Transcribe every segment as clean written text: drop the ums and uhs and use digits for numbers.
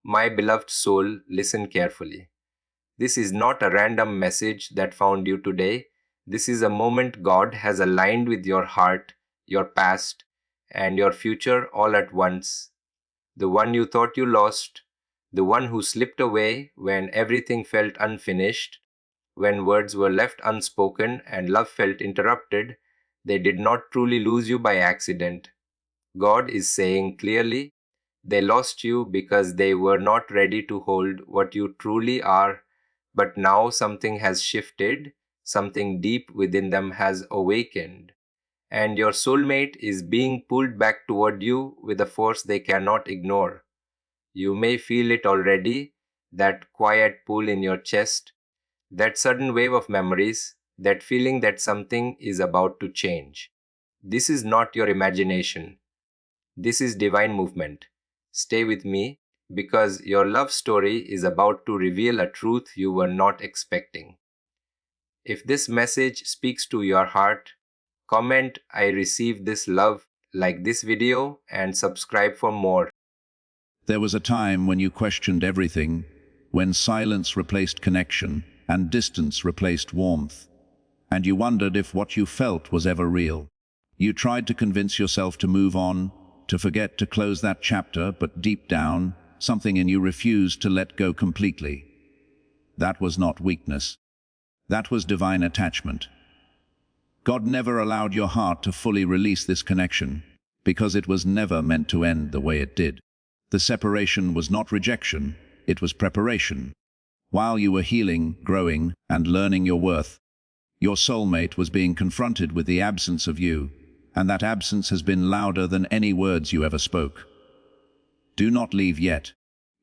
My beloved soul, listen carefully. This is not a random message that found you today. This is a moment God has aligned with your heart, your past, and your future all at once. The one you thought you lost, the one who slipped away when everything felt unfinished, when words were left unspoken and love felt interrupted, they did not truly lose you by accident. God is saying clearly, they lost you because they were not ready to hold what you truly are, but now something has shifted, something deep within them has awakened, and your soulmate is being pulled back toward you with a force they cannot ignore. You may feel it already, that quiet pull in your chest, that sudden wave of memories, that feeling that something is about to change. This is not your imagination. This is divine movement. Stay with me because your love story is about to reveal a truth you were not expecting. If this message speaks to your heart, comment I receive this love, like this video, and subscribe for more. There was a time when you questioned everything, when silence replaced connection and distance replaced warmth, and you wondered if what you felt was ever real. You tried to convince yourself to move on, to forget to close that chapter, but deep down, something in you refused to let go completely. That was not weakness. That was divine attachment. God never allowed your heart to fully release this connection, because it was never meant to end the way it did. The separation was not rejection, it was preparation. While you were healing, growing, and learning your worth, your soulmate was being confronted with the absence of you, and that absence has been louder than any words you ever spoke. Do not leave yet.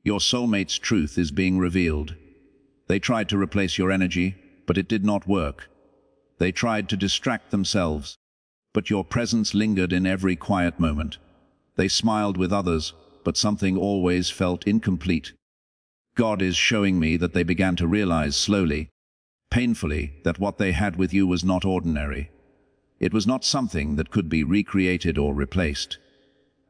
Your soulmate's truth is being revealed. They tried to replace your energy, but it did not work. They tried to distract themselves, but your presence lingered in every quiet moment. They smiled with others, but something always felt incomplete. God is showing me that they began to realize slowly, painfully, that what they had with you was not ordinary. It was not something that could be recreated or replaced.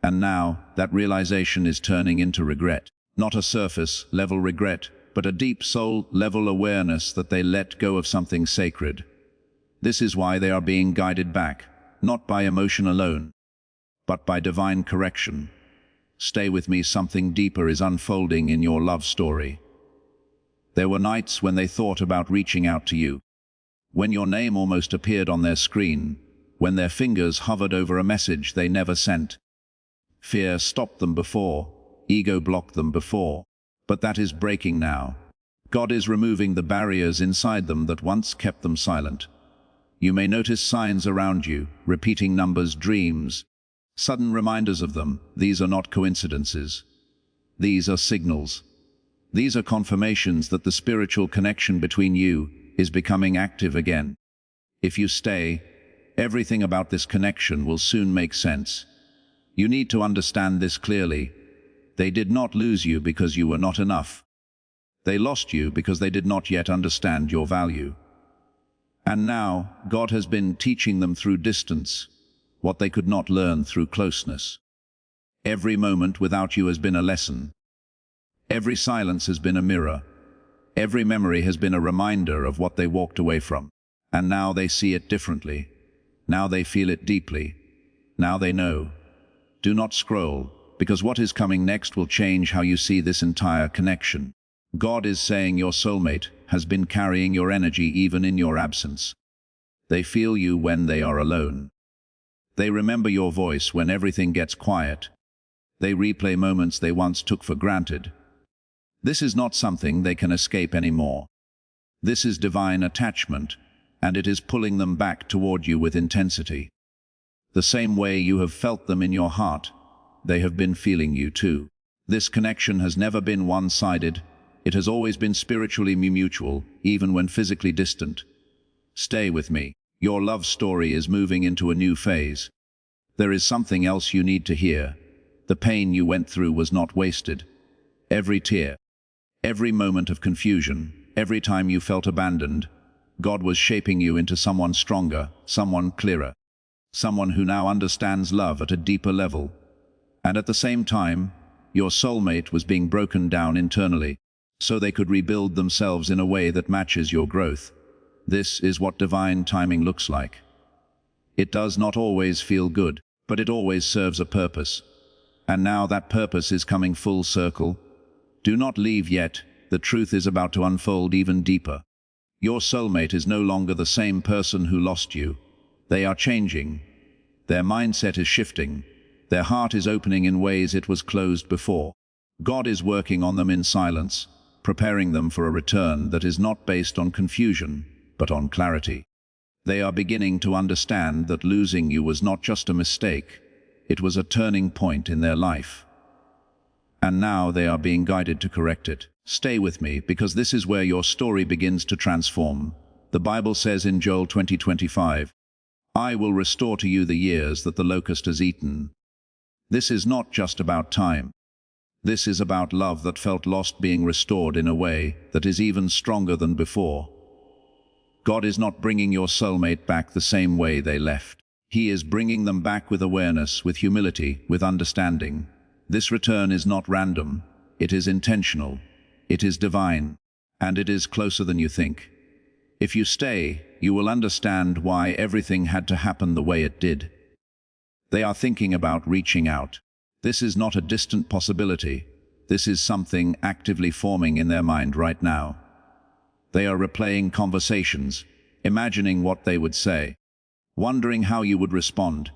And now, that realization is turning into regret. Not a surface-level regret, but a deep soul-level awareness that they let go of something sacred. This is why they are being guided back, not by emotion alone, but by divine correction. Stay with me, something deeper is unfolding in your love story. There were nights when they thought about reaching out to you, when your name almost appeared on their screen, when their fingers hovered over a message they never sent. Fear stopped them before, ego blocked them before, but that is breaking now. God is removing the barriers inside them that once kept them silent. You may notice signs around you, repeating numbers, dreams, sudden reminders of them. These are not coincidences. These are signals. These are confirmations that the spiritual connection between you is becoming active again. If you stay, everything about this connection will soon make sense. You need to understand this clearly. They did not lose you because you were not enough. They lost you because they did not yet understand your value. And now, God has been teaching them through distance what they could not learn through closeness. Every moment without you has been a lesson. Every silence has been a mirror. Every memory has been a reminder of what they walked away from. And now they see it differently. Now they feel it deeply. Now they know. Do not scroll, because what is coming next will change how you see this entire connection. God is saying your soulmate has been carrying your energy even in your absence. They feel you when they are alone. They remember your voice when everything gets quiet. They replay moments they once took for granted. This is not something they can escape anymore. This is divine attachment, and it is pulling them back toward you with intensity. The same way you have felt them in your heart, they have been feeling you too. This connection has never been one-sided. It has always been spiritually mutual, even when physically distant. Stay with me. Your love story is moving into a new phase. There is something else you need to hear. The pain you went through was not wasted. Every tear, every moment of confusion, every time you felt abandoned, God was shaping you into someone stronger, someone clearer, someone who now understands love at a deeper level. And at the same time, your soulmate was being broken down internally, so they could rebuild themselves in a way that matches your growth. This is what divine timing looks like. It does not always feel good, but it always serves a purpose. And now that purpose is coming full circle. Do not leave yet, the truth is about to unfold even deeper. Your soulmate is no longer the same person who lost you. They are changing. Their mindset is shifting. Their heart is opening in ways it was closed before. God is working on them in silence, preparing them for a return that is not based on confusion, but on clarity. They are beginning to understand that losing you was not just a mistake, it was a turning point in their life. And now they are being guided to correct it. Stay with me, because this is where your story begins to transform. The Bible says in Joel 20:25, "I will restore to you the years that the locust has eaten." This is not just about time. This is about love that felt lost being restored in a way that is even stronger than before. God is not bringing your soulmate back the same way they left. He is bringing them back with awareness, with humility, with understanding. This return is not random. It is intentional. It is divine. And it is closer than you think. If you stay, you will understand why everything had to happen the way it did. They are thinking about reaching out. This is not a distant possibility. This is something actively forming in their mind right now. They are replaying conversations, imagining what they would say, wondering how you would respond.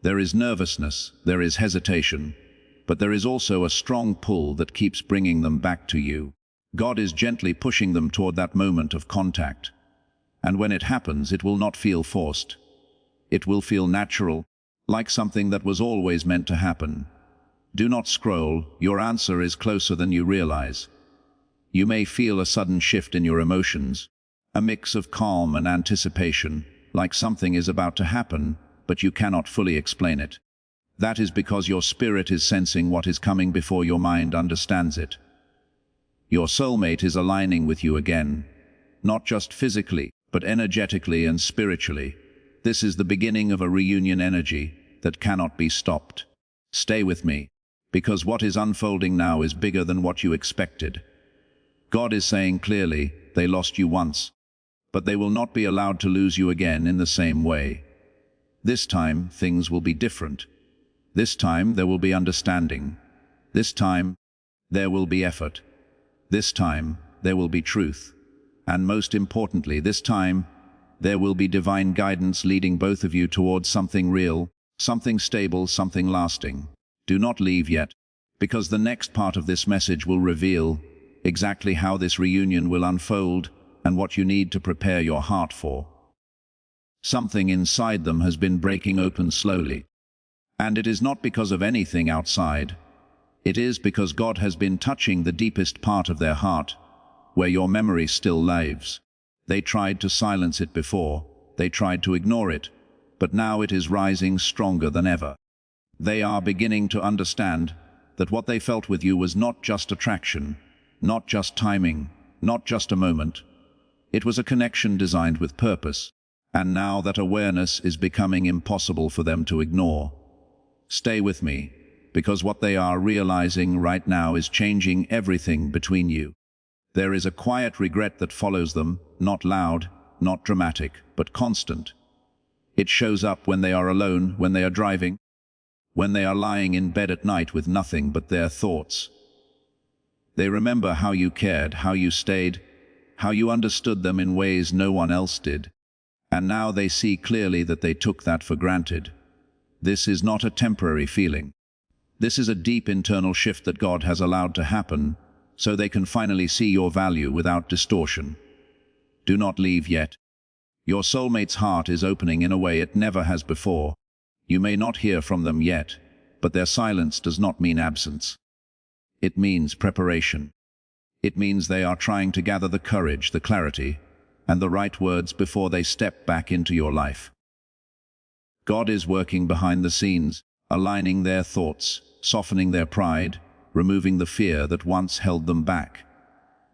There is nervousness, there is hesitation, but there is also a strong pull that keeps bringing them back to you. God is gently pushing them toward that moment of contact. And when it happens, it will not feel forced. It will feel natural, like something that was always meant to happen. Do not scroll, your answer is closer than you realize. You may feel a sudden shift in your emotions, a mix of calm and anticipation, like something is about to happen, but you cannot fully explain it. That is because your spirit is sensing what is coming before your mind understands it. Your soulmate is aligning with you again, not just physically, but energetically and spiritually. This is the beginning of a reunion energy that cannot be stopped. Stay with me, because what is unfolding now is bigger than what you expected. God is saying clearly, they lost you once, but they will not be allowed to lose you again in the same way. This time, things will be different. This time, there will be understanding. This time, there will be effort. This time, there will be truth. And most importantly, this time, there will be divine guidance leading both of you towards something real, something stable, something lasting. Do not leave yet, because the next part of this message will reveal exactly how this reunion will unfold and what you need to prepare your heart for. Something inside them has been breaking open slowly. And it is not because of anything outside. It is because God has been touching the deepest part of their heart, where your memory still lives. They tried to silence it before, they tried to ignore it, but now it is rising stronger than ever. They are beginning to understand that what they felt with you was not just attraction, not just timing, not just a moment. It was a connection designed with purpose, and now that awareness is becoming impossible for them to ignore. Stay with me, because what they are realizing right now is changing everything between you. There is a quiet regret that follows them, not loud, not dramatic, but constant. It shows up when they are alone, when they are driving, when they are lying in bed at night with nothing but their thoughts. They remember how you cared, how you stayed, how you understood them in ways no one else did. And now they see clearly that they took that for granted. This is not a temporary feeling. This is a deep internal shift that God has allowed to happen, so they can finally see your value without distortion. Do not leave yet. Your soulmate's heart is opening in a way it never has before. You may not hear from them yet, but their silence does not mean absence. It means preparation. It means they are trying to gather the courage, the clarity, and the right words before they step back into your life. God is working behind the scenes, aligning their thoughts, softening their pride, removing the fear that once held them back.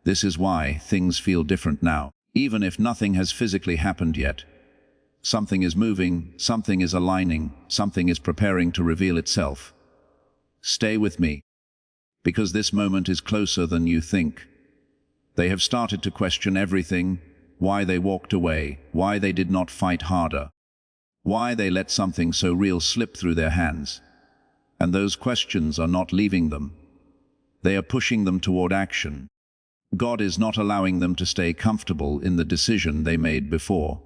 This is why things feel different now, even if nothing has physically happened yet. Something is moving, something is aligning, something is preparing to reveal itself. Stay with me, because this moment is closer than you think. They have started to question everything, why they walked away, why they did not fight harder, why they let something so real slip through their hands. And those questions are not leaving them. They are pushing them toward action. God is not allowing them to stay comfortable in the decision they made before.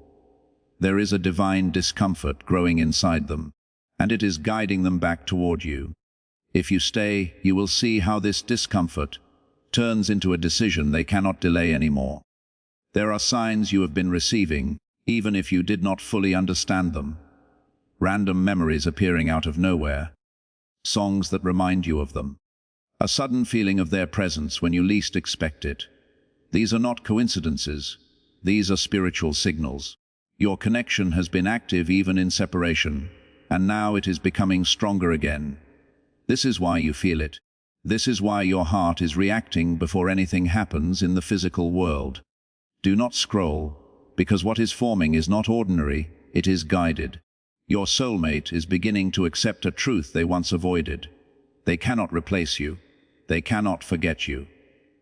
There is a divine discomfort growing inside them, and it is guiding them back toward you. If you stay, you will see how this discomfort turns into a decision they cannot delay anymore. There are signs you have been receiving, even if you did not fully understand them. Random memories appearing out of nowhere. Songs that remind you of them. A sudden feeling of their presence when you least expect it. These are not coincidences. These are spiritual signals. Your connection has been active even in separation, and now it is becoming stronger again. This is why you feel it. This is why your heart is reacting before anything happens in the physical world. Do not scroll, because what is forming is not ordinary, it is guided. Your soulmate is beginning to accept a truth they once avoided. They cannot replace you. They cannot forget you.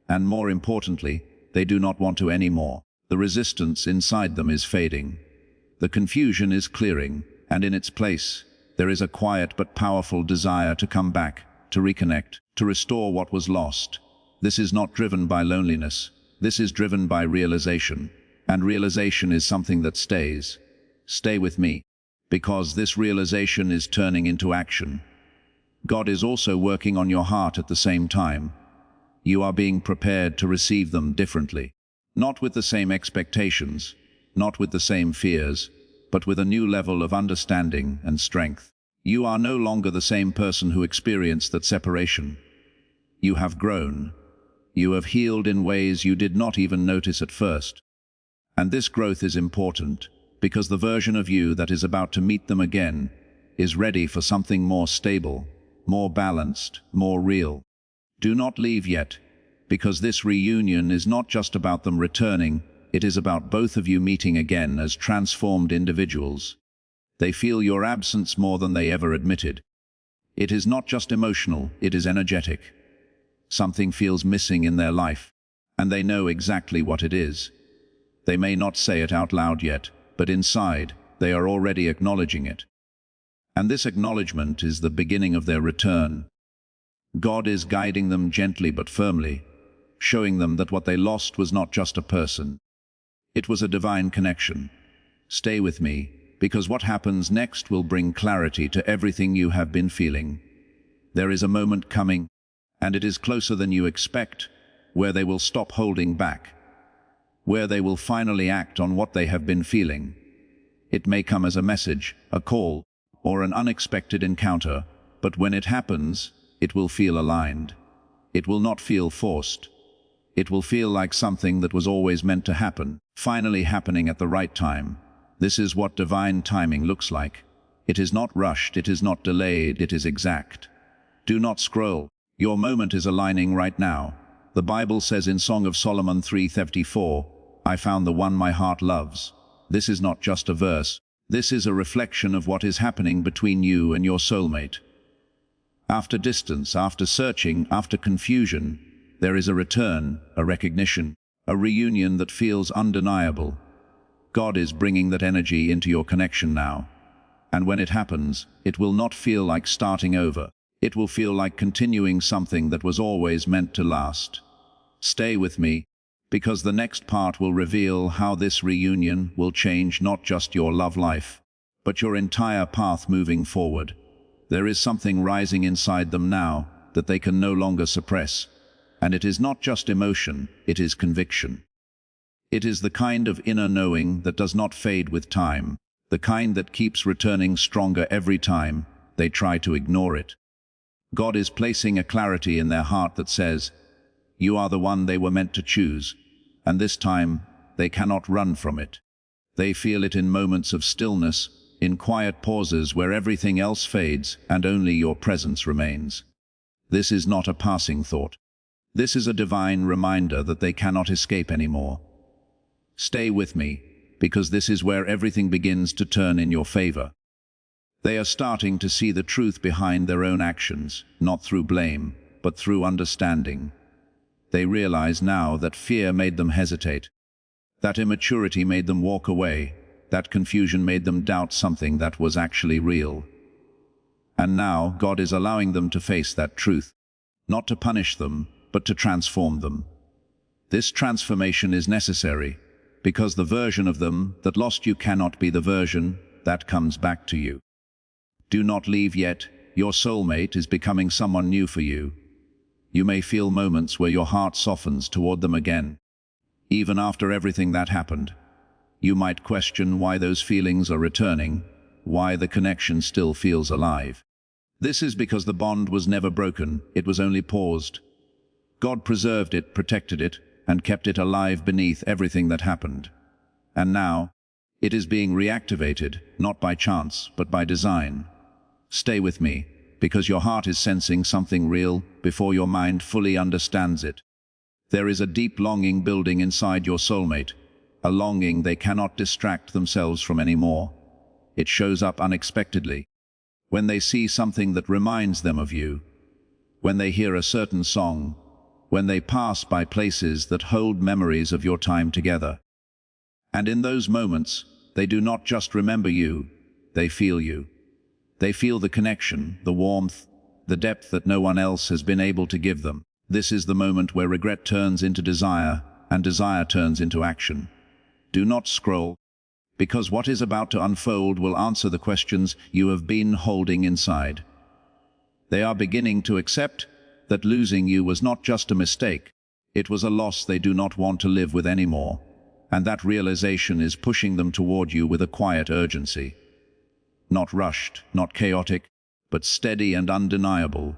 And more importantly, they do not want to anymore. The resistance inside them is fading. The confusion is clearing, and in its place, there is a quiet but powerful desire to come back, to reconnect, to restore what was lost. This is not driven by loneliness. This is driven by realization. And realization is something that stays. Stay with me, because this realization is turning into action. God is also working on your heart at the same time. You are being prepared to receive them differently. Not with the same expectations, not with the same fears, but with a new level of understanding and strength. You are no longer the same person who experienced that separation. You have grown. You have healed in ways you did not even notice at first. And this growth is important, because the version of you that is about to meet them again is ready for something more stable, more balanced, more real. Do not leave yet, because this reunion is not just about them returning, it is about both of you meeting again as transformed individuals. They feel your absence more than they ever admitted. It is not just emotional, it is energetic. Something feels missing in their life, and they know exactly what it is. They may not say it out loud yet, but inside, they are already acknowledging it. And this acknowledgement is the beginning of their return. God is guiding them gently but firmly, showing them that what they lost was not just a person. It was a divine connection. Stay with me, because what happens next will bring clarity to everything you have been feeling. There is a moment coming, and it is closer than you expect, where they will stop holding back, where they will finally act on what they have been feeling. It may come as a message, a call, or an unexpected encounter, but when it happens, it will feel aligned. It will not feel forced. It will feel like something that was always meant to happen, finally happening at the right time. This is what divine timing looks like. It is not rushed, it is not delayed, it is exact. Do not scroll. Your moment is aligning right now. The Bible says in Song of Solomon 3:34, I found the one my heart loves. This is not just a verse. This is a reflection of what is happening between you and your soulmate. After distance, after searching, after confusion, there is a return, a recognition, a reunion that feels undeniable. God is bringing that energy into your connection now. And when it happens, it will not feel like starting over. It will feel like continuing something that was always meant to last. Stay with me, because the next part will reveal how this reunion will change not just your love life, but your entire path moving forward. There is something rising inside them now that they can no longer suppress, and it is not just emotion, it is conviction. It is the kind of inner knowing that does not fade with time, the kind that keeps returning stronger every time they try to ignore it. God is placing a clarity in their heart that says, you are the one they were meant to choose, and this time they cannot run from it. They feel it in moments of stillness, in quiet pauses where everything else fades and only your presence remains. This is not a passing thought. This is a divine reminder that they cannot escape anymore. Stay with me, because this is where everything begins to turn in your favor. They are starting to see the truth behind their own actions, not through blame, but through understanding. They realize now that fear made them hesitate, that immaturity made them walk away, that confusion made them doubt something that was actually real. And now God is allowing them to face that truth, not to punish them, but to transform them. This transformation is necessary, because the version of them that lost you cannot be the version that comes back to you. Do not leave yet. Your soulmate is becoming someone new for you. You may feel moments where your heart softens toward them again. Even after everything that happened, you might question why those feelings are returning, why the connection still feels alive. This is because the bond was never broken, it was only paused. God preserved it, protected it, and kept it alive beneath everything that happened. And now, it is being reactivated, not by chance, but by design. Stay with me, because your heart is sensing something real before your mind fully understands it. There is a deep longing building inside your soulmate, a longing they cannot distract themselves from anymore. It shows up unexpectedly. When they see something that reminds them of you, when they hear a certain song, when they pass by places that hold memories of your time together. And in those moments, they do not just remember you, they feel you. They feel the connection, the warmth, the depth that no one else has been able to give them. This is the moment where regret turns into desire, and desire turns into action. Do not scroll, because what is about to unfold will answer the questions you have been holding inside. They are beginning to accept that losing you was not just a mistake, it was a loss they do not want to live with anymore, and that realization is pushing them toward you with a quiet urgency. Not rushed, not chaotic, but steady and undeniable.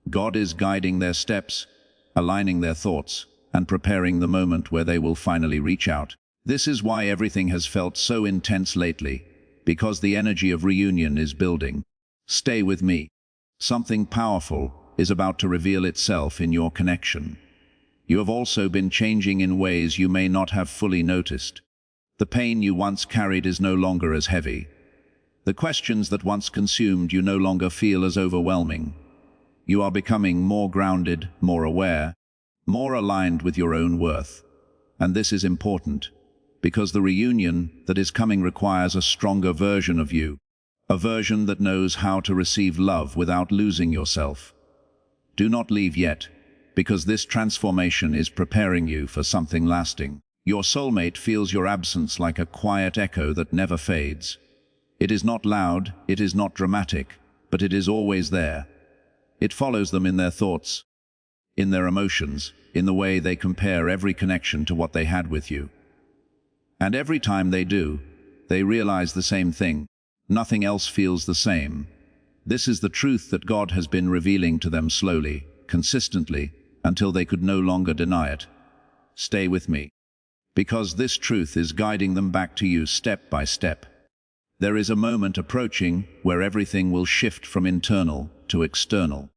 God is guiding their steps, aligning their thoughts, and preparing the moment where they will finally reach out. This is why everything has felt so intense lately, because the energy of reunion is building. Stay with me. Something powerful is about to reveal itself in your connection. You have also been changing in ways you may not have fully noticed. The pain you once carried is no longer as heavy. The questions that once consumed you no longer feel as overwhelming. You are becoming more grounded, more aware, more aligned with your own worth. And this is important, because the reunion that is coming requires a stronger version of you, a version that knows how to receive love without losing yourself. Do not leave yet, because this transformation is preparing you for something lasting. Your soulmate feels your absence like a quiet echo that never fades. It is not loud, it is not dramatic, but it is always there. It follows them in their thoughts, in their emotions, in the way they compare every connection to what they had with you. And every time they do, they realize the same thing. Nothing else feels the same. This is the truth that God has been revealing to them slowly, consistently, until they could no longer deny it. Stay with me, because this truth is guiding them back to you step by step. There is a moment approaching where everything will shift from internal to external,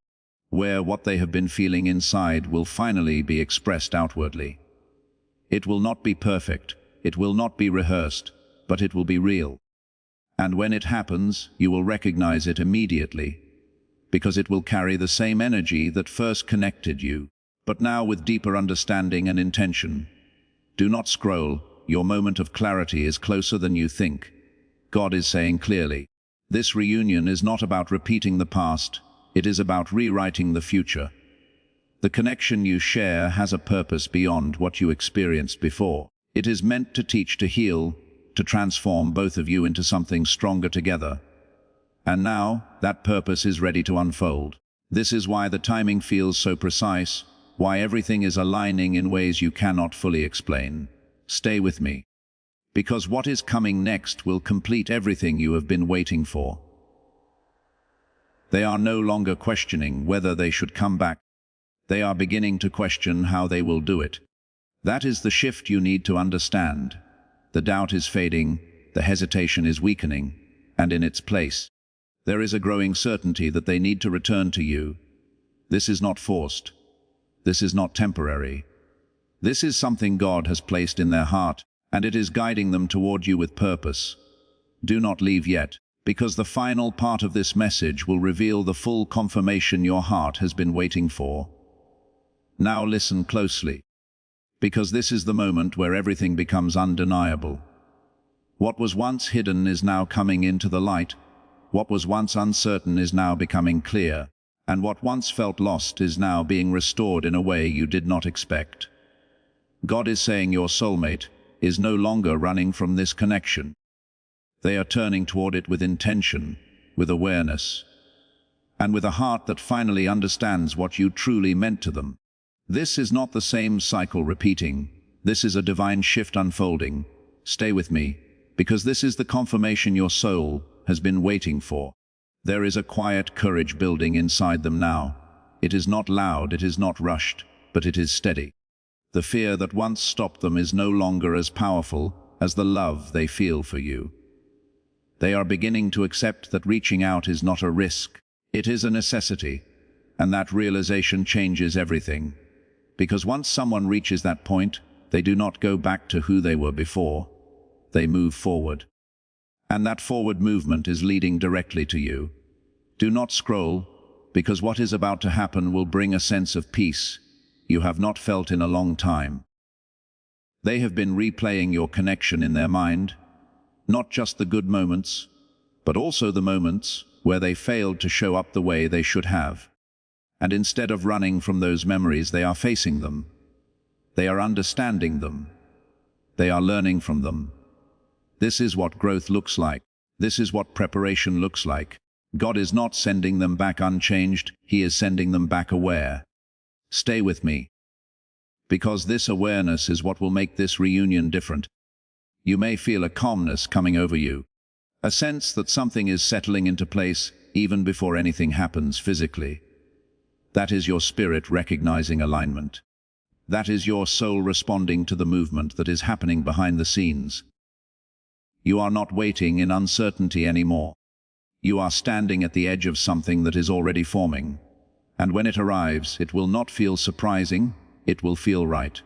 where what they have been feeling inside will finally be expressed outwardly. It will not be perfect, it will not be rehearsed, but it will be real. And when it happens, you will recognize it immediately, because it will carry the same energy that first connected you, but now with deeper understanding and intention. Do not scroll, your moment of clarity is closer than you think. God is saying clearly, this reunion is not about repeating the past, it is about rewriting the future. The connection you share has a purpose beyond what you experienced before. It is meant to teach, to heal, to transform both of you into something stronger together. And now, that purpose is ready to unfold. This is why the timing feels so precise, why everything is aligning in ways you cannot fully explain. Stay with me, because what is coming next will complete everything you have been waiting for. They are no longer questioning whether they should come back. They are beginning to question how they will do it. That is the shift you need to understand. The doubt is fading, the hesitation is weakening, and in its place, there is a growing certainty that they need to return to you. This is not forced. This is not temporary. This is something God has placed in their heart, and it is guiding them toward you with purpose. Do not leave yet, because the final part of this message will reveal the full confirmation your heart has been waiting for. Now listen closely, because this is the moment where everything becomes undeniable. What was once hidden is now coming into the light. What was once uncertain is now becoming clear. And what once felt lost is now being restored in a way you did not expect. God is saying your soulmate is no longer running from this connection. They are turning toward it with intention, with awareness, and with a heart that finally understands what you truly meant to them. This is not the same cycle repeating. This is a divine shift unfolding. Stay with me, because this is the confirmation your soul has been waiting for. There is a quiet courage building inside them now. It is not loud, it is not rushed, but it is steady. The fear that once stopped them is no longer as powerful as the love they feel for you. They are beginning to accept that reaching out is not a risk, it is a necessity, and that realization changes everything. Because once someone reaches that point, they do not go back to who they were before. They move forward. And that forward movement is leading directly to you. Do not scroll, because what is about to happen will bring a sense of peace you have not felt in a long time. They have been replaying your connection in their mind, not just the good moments, but also the moments where they failed to show up the way they should have. And instead of running from those memories, they are facing them. They are understanding them. They are learning from them. This is what growth looks like. This is what preparation looks like. God is not sending them back unchanged, He is sending them back aware. Stay with me, because this awareness is what will make this reunion different. You may feel a calmness coming over you, a sense that something is settling into place even before anything happens physically. That is your spirit recognizing alignment. That is your soul responding to the movement that is happening behind the scenes. You are not waiting in uncertainty anymore. You are standing at the edge of something that is already forming. And when it arrives, it will not feel surprising, it will feel right.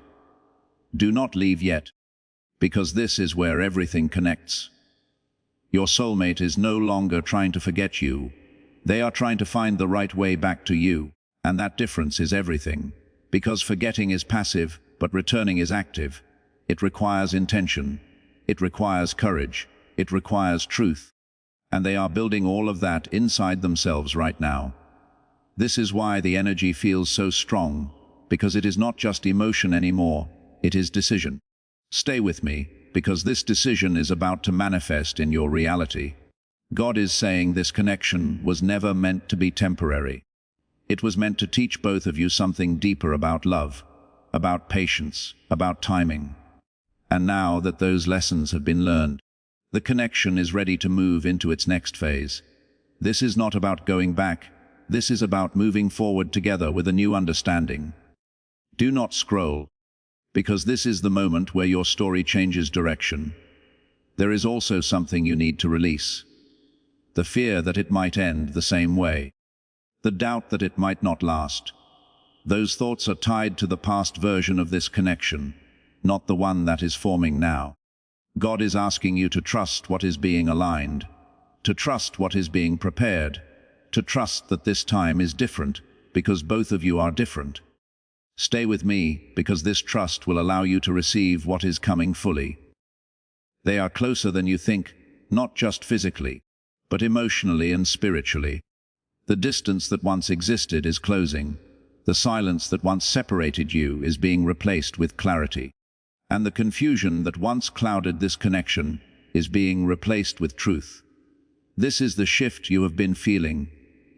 Do not leave yet, because this is where everything connects. Your soulmate is no longer trying to forget you. They are trying to find the right way back to you, and that difference is everything. Because forgetting is passive, but returning is active. It requires intention. It requires courage. It requires truth. And they are building all of that inside themselves right now. This is why the energy feels so strong, because it is not just emotion anymore, it is decision. Stay with me, because this decision is about to manifest in your reality. God is saying this connection was never meant to be temporary. It was meant to teach both of you something deeper about love, about patience, about timing. And now that those lessons have been learned, the connection is ready to move into its next phase. This is not about going back. This is about moving forward together with a new understanding. Do not scroll, because this is the moment where your story changes direction. There is also something you need to release. The fear that it might end the same way. The doubt that it might not last. Those thoughts are tied to the past version of this connection, not the one that is forming now. God is asking you to trust what is being aligned, to trust what is being prepared, to trust that this time is different, because both of you are different. Stay with me, because this trust will allow you to receive what is coming fully. They are closer than you think, not just physically, but emotionally and spiritually. The distance that once existed is closing. The silence that once separated you is being replaced with clarity. And the confusion that once clouded this connection is being replaced with truth. This is the shift you have been feeling,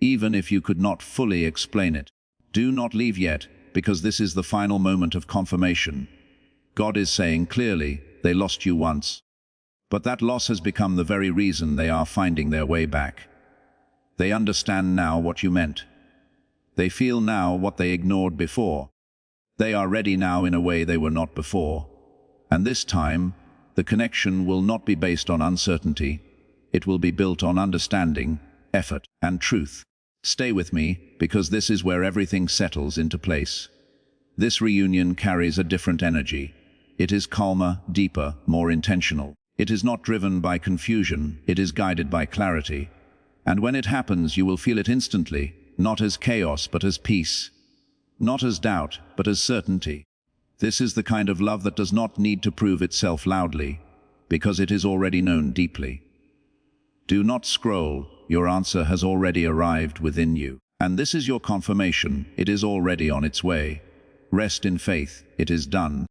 even if you could not fully explain it. Do not leave yet, because this is the final moment of confirmation. God is saying clearly, they lost you once. But that loss has become the very reason they are finding their way back. They understand now what you meant. They feel now what they ignored before. They are ready now in a way they were not before. And this time, the connection will not be based on uncertainty. It will be built on understanding, effort, and truth. Stay with me, because this is where everything settles into place. This reunion carries a different energy. It is calmer, deeper, more intentional. It is not driven by confusion, it is guided by clarity. And when it happens, you will feel it instantly, not as chaos, but as peace. Not as doubt, but as certainty. This is the kind of love that does not need to prove itself loudly, because it is already known deeply. Do not scroll, your answer has already arrived within you. And this is your confirmation, it is already on its way. Rest in faith, it is done.